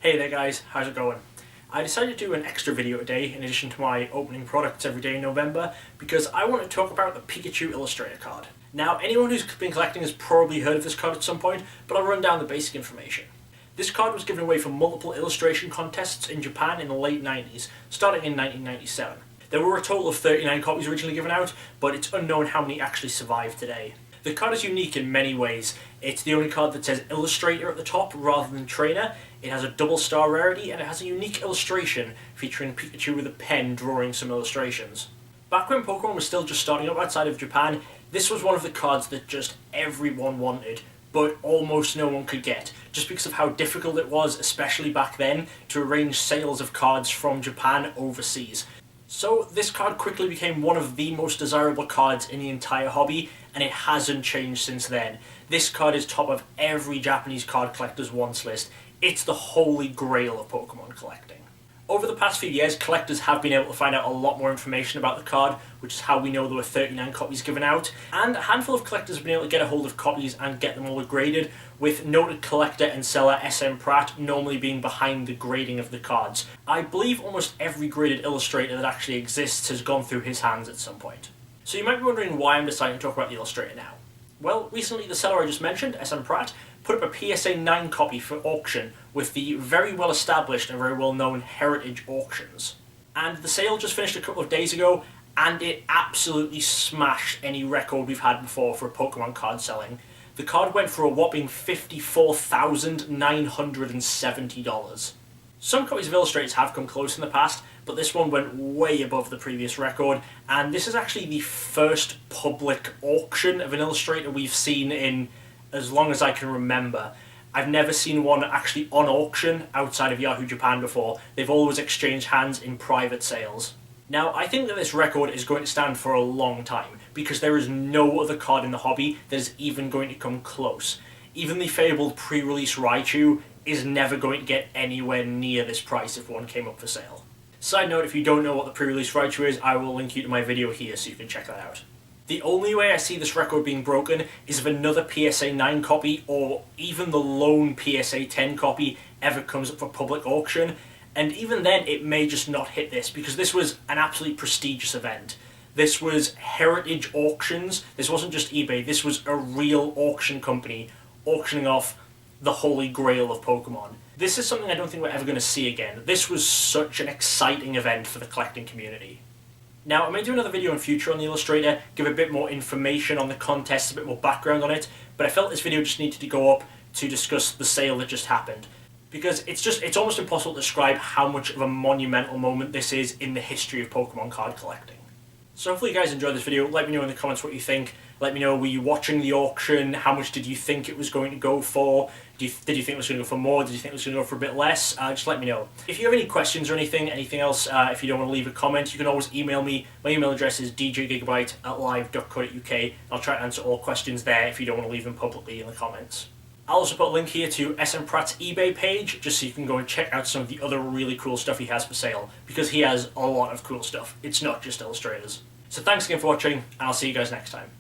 Hey there guys, how's it going? I decided to do an extra video today in addition to my opening products every day in November because I want to talk about the Pikachu Illustrator card. Now anyone who's been collecting has probably heard of this card at some point, but I'll run down the basic information. This card was given away for multiple illustration contests in Japan in the late 90s, starting in 1997. There were a total of 39 copies originally given out, but it's unknown how many actually survive today. The card is unique in many ways. It's the only card that says Illustrator at the top rather than Trainer. It has a double star rarity and it has a unique illustration featuring Pikachu with a pen drawing some illustrations. Back when Pokémon was still just starting up outside of Japan, this was one of the cards that just everyone wanted, but almost no one could get, just because of how difficult it was, especially back then, to arrange sales of cards from Japan overseas. So this card quickly became one of the most desirable cards in the entire hobby, and it hasn't changed since then. This card is top of every Japanese card collector's wants list. It's the holy grail of Pokemon collecting. Over the past few years, collectors have been able to find out a lot more information about the card, which is how we know there were 39 copies given out, and a handful of collectors have been able to get a hold of copies and get them all graded, with noted collector and seller SM Pratt normally being behind the grading of the cards. I believe almost every graded illustrator that actually exists has gone through his hands at some point. So you might be wondering why I'm deciding to talk about the Illustrator now. Well, recently the seller I just mentioned, SM Pratt, put up a PSA 9 copy for auction with the very well established and very well known Heritage Auctions. And the sale just finished a couple of days ago, and it absolutely smashed any record we've had before for a Pokemon card selling. The card went for a whopping $54,970. Some copies of Illustrators have come close in the past, but this one went way above the previous record, and this is actually the first public auction of an Illustrator we've seen in as long as I can remember. I've never seen one actually on auction outside of Yahoo Japan before. They've always exchanged hands in private sales. Now, I think that this record is going to stand for a long time, because there is no other card in the hobby that is even going to come close. Even the fabled pre-release Raichu is never going to get anywhere near this price if one came up for sale. Side note, if you don't know what the pre-release Raichu is, I will link you to my video here so you can check that out. The only way I see this record being broken is if another PSA 9 copy, or even the lone PSA 10 copy, ever comes up for public auction, and even then it may just not hit this, because this was an absolutely prestigious event. This was Heritage Auctions, this wasn't just eBay, this was a real auction company auctioning off the holy grail of Pokemon. This is something I don't think we're ever going to see again. This was such an exciting event for the collecting community. Now, I may do another video in future on the Illustrator, give a bit more information on the contest, a bit more background on it, but I felt this video just needed to go up to discuss the sale that just happened. Because it's almost impossible to describe how much of a monumental moment this is in the history of Pokemon card collecting. So hopefully you guys enjoyed this video. Let me know in the comments what you think. Let me know, were you watching the auction? How much did you think it was going to go for? Did you think it was going to go for more? Did you think it was going to go for a bit less? Just let me know. If you have any questions or anything else, if you don't want to leave a comment, you can always email me. My email address is djgigabyte@live.co.uk. I'll try to answer all questions there if you don't want to leave them publicly in the comments. I'll also put a link here to SM Pratt's eBay page, just so you can go and check out some of the other really cool stuff he has for sale, because he has a lot of cool stuff. It's not just illustrators. So thanks again for watching, and I'll see you guys next time.